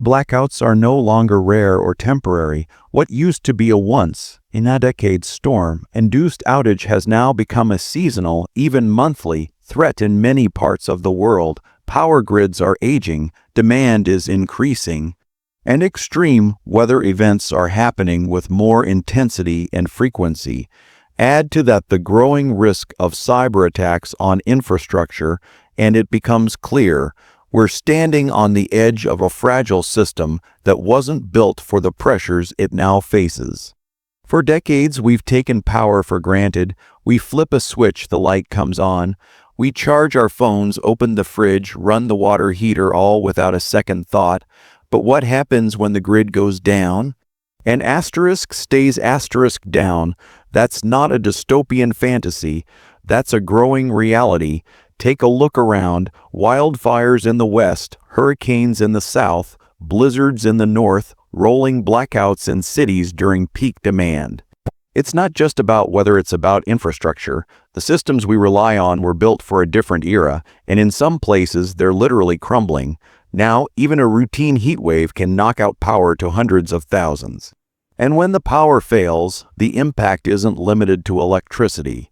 Blackouts are no longer rare or temporary. What used to be a once-in-a-decade storm-induced outage has now become a seasonal, even monthly, threat in many parts of the world. Power grids are aging, demand is increasing, and extreme weather events are happening with more intensity and frequency. Add to that the growing risk of cyberattacks on infrastructure, and it becomes clear we're standing on the edge of a fragile system that wasn't built for the pressures it now faces. For decades, we've taken power for granted. We flip a switch, the light comes on. We charge our phones, open the fridge, run the water heater, all without a second thought. But what happens when the grid goes down? An asterisk stays asterisk down. That's not a dystopian fantasy. That's a growing reality. Take a look around. Wildfires in the west, hurricanes in the south, blizzards in the north, rolling blackouts in cities during peak demand. It's not just about weather, it's about infrastructure. The systems we rely on were built for a different era, and in some places they're literally crumbling. Now, even a routine heat wave can knock out power to hundreds of thousands. And when the power fails, the impact isn't limited to electricity.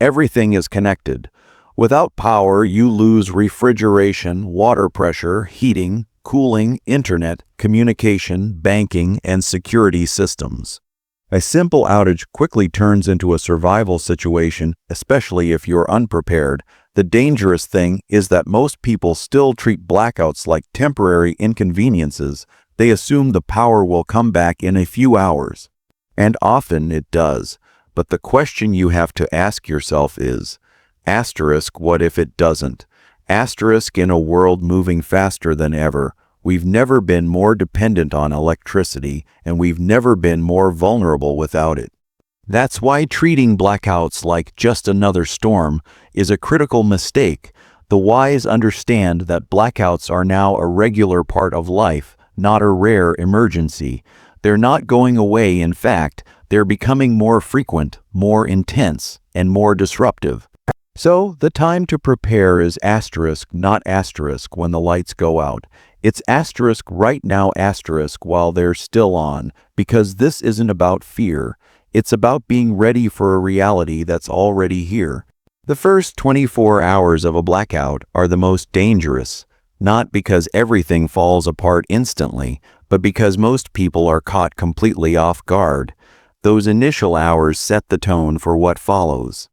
Everything is connected. Without power, you lose refrigeration, water pressure, heating, cooling, internet, communication, banking, and security systems. A simple outage quickly turns into a survival situation, especially if you're unprepared. The dangerous thing is that most people still treat blackouts like temporary inconveniences. They assume the power will come back in a few hours. And often it does. But the question you have to ask yourself is, asterisk, what if it doesn't? Asterisk, in a world moving faster than ever, we've never been more dependent on electricity, and we've never been more vulnerable without it. That's why treating blackouts like just another storm is a critical mistake. The wise understand that blackouts are now a regular part of life, not a rare emergency. They're not going away. In fact, they're becoming more frequent, more intense, and more disruptive. So, the time to prepare is asterisk, not asterisk when the lights go out. It's asterisk right now, asterisk while they're still on, because this isn't about fear. It's about being ready for a reality that's already here. The first 24 hours of a blackout are the most dangerous, not because everything falls apart instantly, but because most people are caught completely off guard. Those initial hours set the tone for what follows.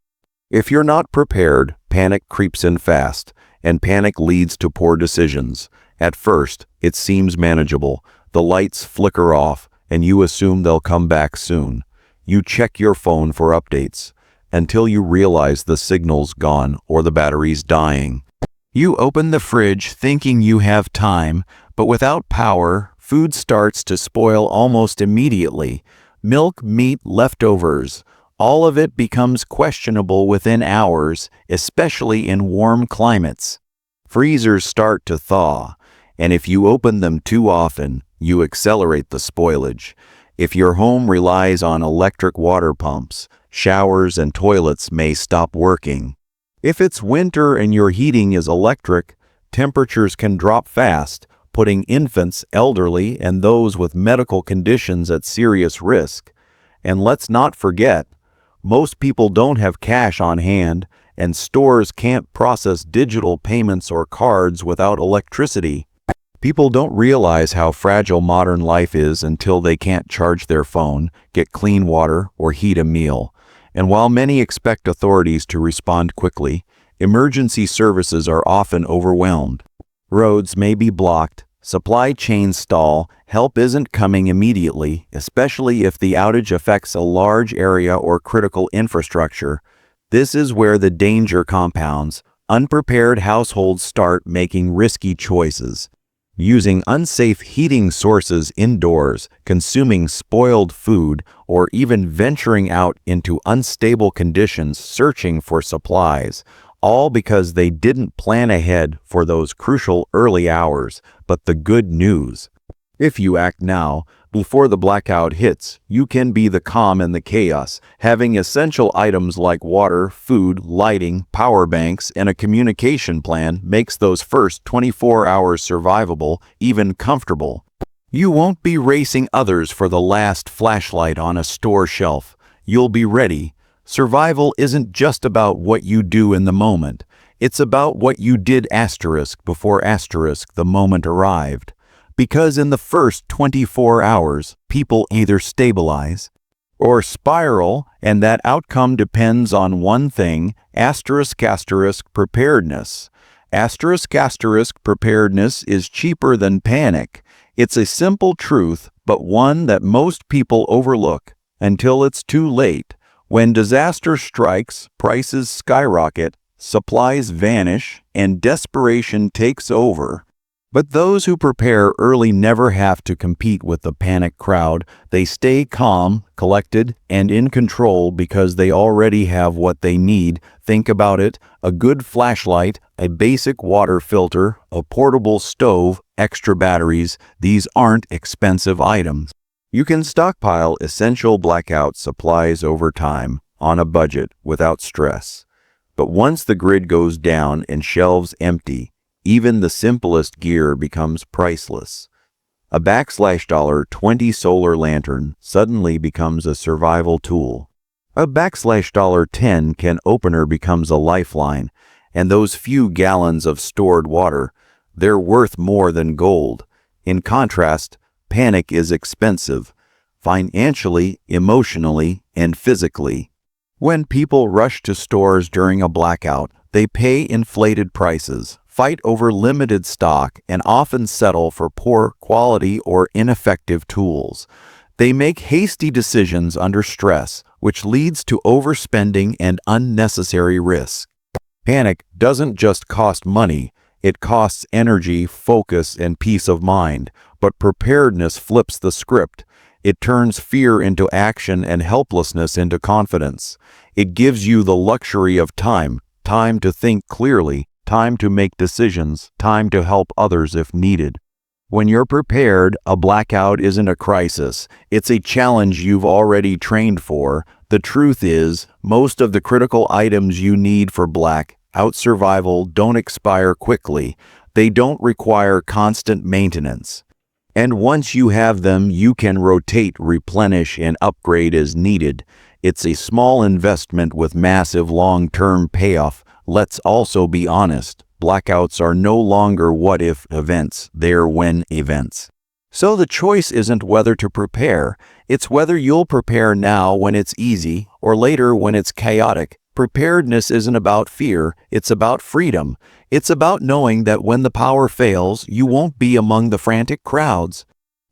If you're not prepared, panic creeps in fast, and panic leads to poor decisions. At first, it seems manageable. The lights flicker off, and you assume they'll come back soon. You check your phone for updates, until you realize the signal's gone or the battery's dying. You open the fridge thinking you have time, but without power, food starts to spoil almost immediately. Milk, meat, leftovers. All of it becomes questionable within hours, especially in warm climates. Freezers start to thaw, and if you open them too often, you accelerate the spoilage. If your home relies on electric water pumps, showers and toilets may stop working. If it's winter and your heating is electric, temperatures can drop fast, putting infants, elderly, and those with medical conditions at serious risk. And let's not forget, most people don't have cash on hand, and stores can't process digital payments or cards without electricity. People don't realize how fragile modern life is until they can't charge their phone, get clean water, or heat a meal. And while many expect authorities to respond quickly, emergency services are often overwhelmed. Roads may be blocked, supply chains stall, help isn't coming immediately, especially if the outage affects a large area or critical infrastructure. This is where the danger compounds. Unprepared households start making risky choices. Using unsafe heating sources indoors, consuming spoiled food, or even venturing out into unstable conditions searching for supplies, all because they didn't plan ahead for those crucial early hours. But the good news: if you act now, before the blackout hits, you can be the calm in the chaos. Having essential items like water, food, lighting, power banks, and a communication plan makes those first 24 hours survivable, even comfortable. You won't be racing others for the last flashlight on a store shelf. You'll be ready. Survival isn't just about what you do in the moment. It's about what you did before the moment arrived. Because in the first 24 hours, people either stabilize or spiral, and that outcome depends on one thing, preparedness. Preparedness is cheaper than panic. It's a simple truth, but one that most people overlook until it's too late. When disaster strikes, prices skyrocket, supplies vanish, and desperation takes over. But those who prepare early never have to compete with the panic crowd. They stay calm, collected, and in control because they already have what they need. Think about it: a good flashlight, a basic water filter, a portable stove, extra batteries. These aren't expensive items. You can stockpile essential blackout supplies over time, on a budget, without stress. But once the grid goes down and shelves empty, even the simplest gear becomes priceless. A $20 solar lantern suddenly becomes a survival tool. A $10 can opener becomes a lifeline, and those few gallons of stored water, they're worth more than gold. In contrast, panic is expensive, financially, emotionally, and physically. When people rush to stores during a blackout, they pay inflated prices, fight over limited stock, and often settle for poor quality or ineffective tools. They make hasty decisions under stress, which leads to overspending and unnecessary risk. Panic doesn't just cost money, it costs energy, focus, and peace of mind. But preparedness flips the script. It turns fear into action and helplessness into confidence. It gives you the luxury of time to think clearly, time to make decisions, time to help others if needed. When you're prepared, a blackout isn't a crisis. It's a challenge you've already trained for. The truth is, most of the critical items you need for blackout survival don't expire quickly. They don't require constant maintenance. And once you have them, you can rotate, replenish, and upgrade as needed. It's a small investment with massive long-term payoff. Let's also be honest, blackouts are no longer what-if events, they're when events. So the choice isn't whether to prepare, it's whether you'll prepare now when it's easy or later when it's chaotic. Preparedness isn't about fear, it's about freedom. It's about knowing that when the power fails, you won't be among the frantic crowds.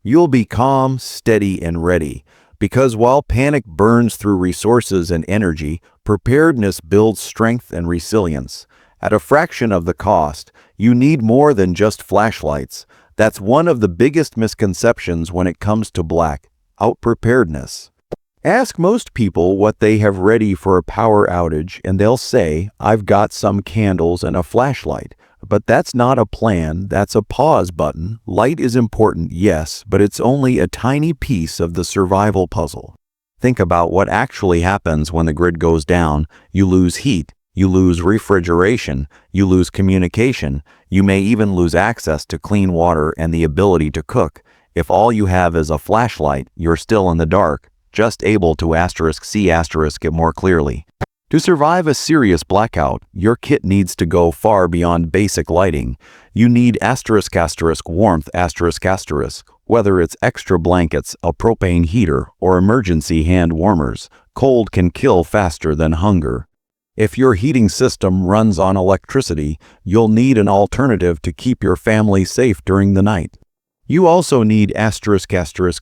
You'll be calm, steady, and ready. Because while panic burns through resources and energy, preparedness builds strength and resilience. At a fraction of the cost, you need more than just flashlights. That's one of the biggest misconceptions when it comes to blackout preparedness. Ask most people what they have ready for a power outage, and they'll say, "I've got some candles and a flashlight." But that's not a plan, that's a pause button. Light is important, yes, but it's only a tiny piece of the survival puzzle. Think about what actually happens when the grid goes down. You lose heat, you lose refrigeration, you lose communication, you may even lose access to clean water and the ability to cook. If all you have is a flashlight, you're still in the dark, just able to see it more clearly. To survive a serious blackout, your kit needs to go far beyond basic lighting. You need warmth, whether it's extra blankets, a propane heater, or emergency hand warmers. Cold can kill faster than hunger. If your heating system runs on electricity, you'll need an alternative to keep your family safe during the night. You also need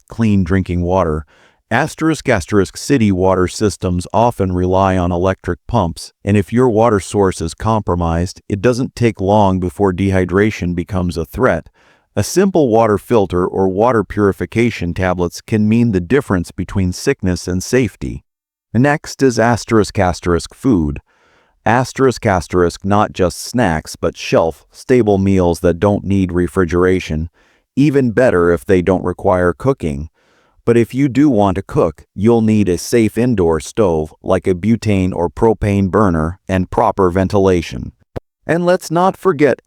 clean drinking water. City water systems often rely on electric pumps, and if your water source is compromised, it doesn't take long before dehydration becomes a threat. A simple water filter or water purification tablets can mean the difference between sickness and safety. Next is food. Not just snacks, but shelf-stable meals that don't need refrigeration. Even better if they don't require cooking. But if you do want to cook, you'll need a safe indoor stove like a butane or propane burner and proper ventilation. And let's not forget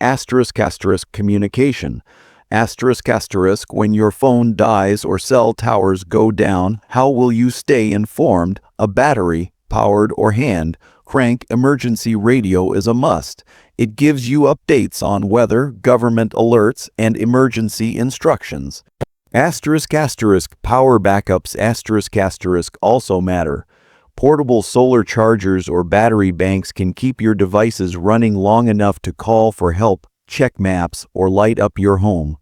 communication. Asterisk, when your phone dies or cell towers go down, how will you stay informed? A battery, powered or hand, crank emergency radio is a must. It gives you updates on weather, government alerts, and emergency instructions. Power backups also matter. Portable solar chargers or battery banks can keep your devices running long enough to call for help, check maps, or light up your home.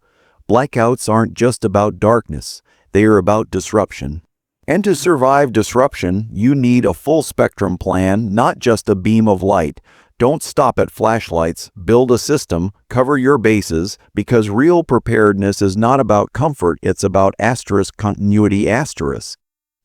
Blackouts aren't just about darkness, they are about disruption. And to survive disruption, you need a full-spectrum plan, not just a beam of light. Don't stop at flashlights, build a system, cover your bases, because real preparedness is not about comfort, it's about continuity.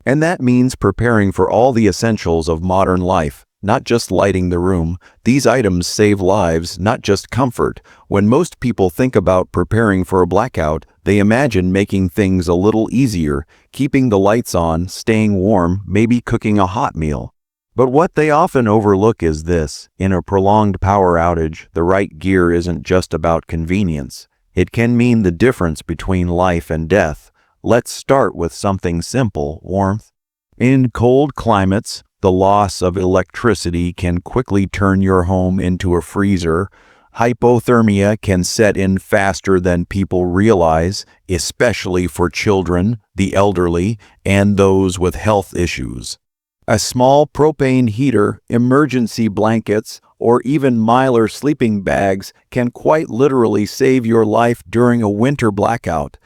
And that means preparing for all the essentials of modern life, not just lighting the room. These items save lives, not just comfort. When most people think about preparing for a blackout, they imagine making things a little easier, keeping the lights on, staying warm, maybe cooking a hot meal. But what they often overlook is this: in a prolonged power outage, the right gear isn't just about convenience. It can mean the difference between life and death. Let's start with something simple: warmth. In cold climates, the loss of electricity can quickly turn your home into a freezer. Hypothermia can set in faster than people realize, especially for children, the elderly, and those with health issues. A small propane heater, emergency blankets, or even Mylar sleeping bags can quite literally save your life during a winter blackout.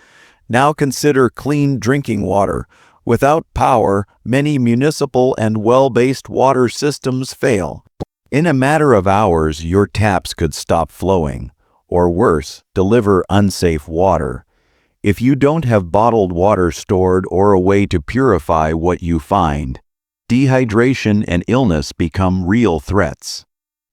Now consider clean drinking water. Without power, many municipal and well-based water systems fail. In a matter of hours, your taps could stop flowing, or worse, deliver unsafe water. If you don't have bottled water stored or a way to purify what you find, dehydration and illness become real threats.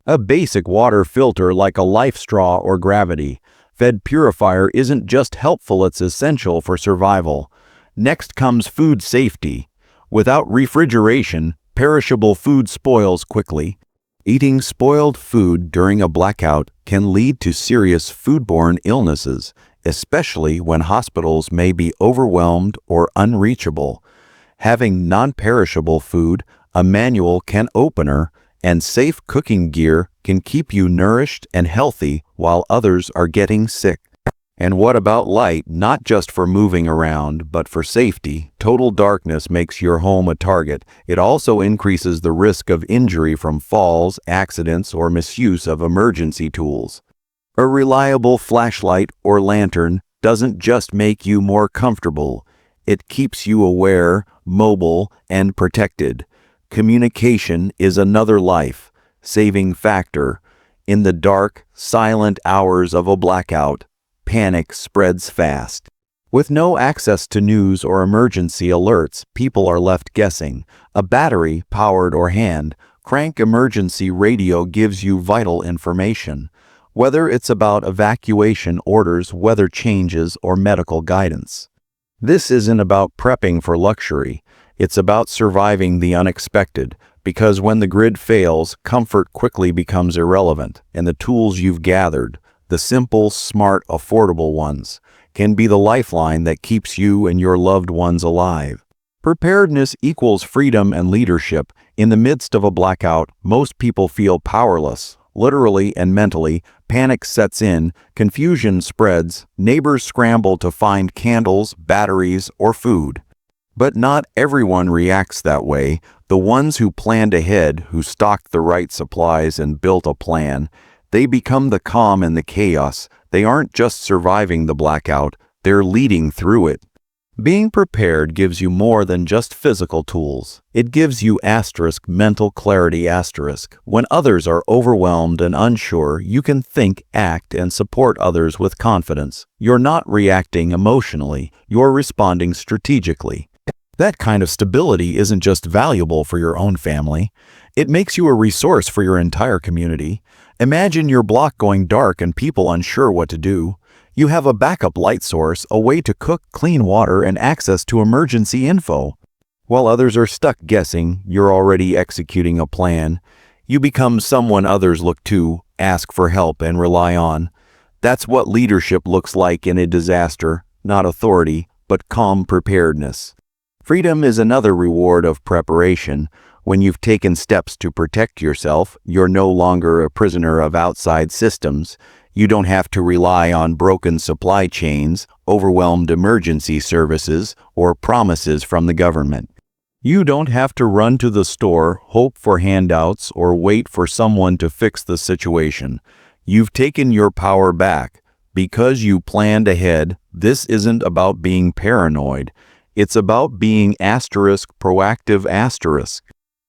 A basic water filter like a Life Straw or gravity-fed purifier isn't just helpful, it's essential for survival. Next comes food safety. Without refrigeration, perishable food spoils quickly. Eating spoiled food during a blackout can lead to serious foodborne illnesses, especially when hospitals may be overwhelmed or unreachable. Having non-perishable food, a manual can opener, and safe cooking gear can keep you nourished and healthy while others are getting sick. And what about light? Not just for moving around, but for safety. Total darkness makes your home a target. It also increases the risk of injury from falls, accidents, or misuse of emergency tools. A reliable flashlight or lantern doesn't just make you more comfortable. It keeps you aware, mobile, and protected. Communication is another life-saving factor. In the dark, silent hours of a blackout, panic spreads fast. With no access to news or emergency alerts, people are left guessing. A battery, powered or hand, crank emergency radio gives you vital information, whether it's about evacuation orders, weather changes, or medical guidance. This isn't about prepping for luxury. It's about surviving the unexpected, because when the grid fails, comfort quickly becomes irrelevant, and the tools you've gathered, the simple, smart, affordable ones, can be the lifeline that keeps you and your loved ones alive. Preparedness equals freedom and leadership. In the midst of a blackout, most people feel powerless. Literally and mentally, panic sets in, confusion spreads, neighbors scramble to find candles, batteries, or food. But not everyone reacts that way. The ones who planned ahead, who stocked the right supplies and built a plan, they become the calm in the chaos. They aren't just surviving the blackout, they're leading through it. Being prepared gives you more than just physical tools. It gives you mental clarity. When others are overwhelmed and unsure, you can think, act, and support others with confidence. You're not reacting emotionally, you're responding strategically. That kind of stability isn't just valuable for your own family. It makes you a resource for your entire community. Imagine your block going dark and people unsure what to do. You have a backup light source, a way to cook, clean water, and access to emergency info. While others are stuck guessing, you're already executing a plan. You become someone others look to, ask for help, and rely on. That's what leadership looks like in a disaster, not authority, but calm preparedness. Freedom is another reward of preparation. When you've taken steps to protect yourself, you're no longer a prisoner of outside systems. You don't have to rely on broken supply chains, overwhelmed emergency services, or promises from the government. You don't have to run to the store, hope for handouts, or wait for someone to fix the situation. You've taken your power back. Because you planned ahead, this isn't about being paranoid. It's about being proactive.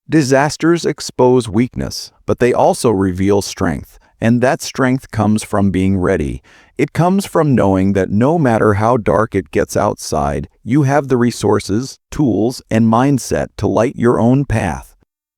Disasters expose weakness, but they also reveal strength, and that strength comes from being ready. It comes from knowing that no matter how dark it gets outside, you have the resources, tools, and mindset to light your own path.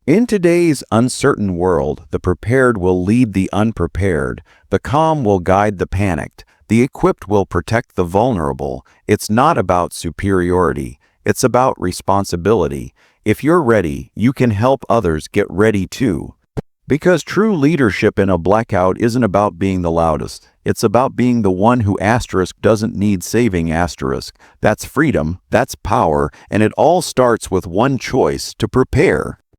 In today's uncertain world, the prepared will lead the unprepared, the calm will guide the panicked, the equipped will protect the vulnerable. It's not about superiority, it's about responsibility. If you're ready, you can help others get ready too. Because true leadership in a blackout isn't about being the loudest. It's about being the one who doesn't need saving. That's freedom, that's power, and it all starts with one choice: to prepare.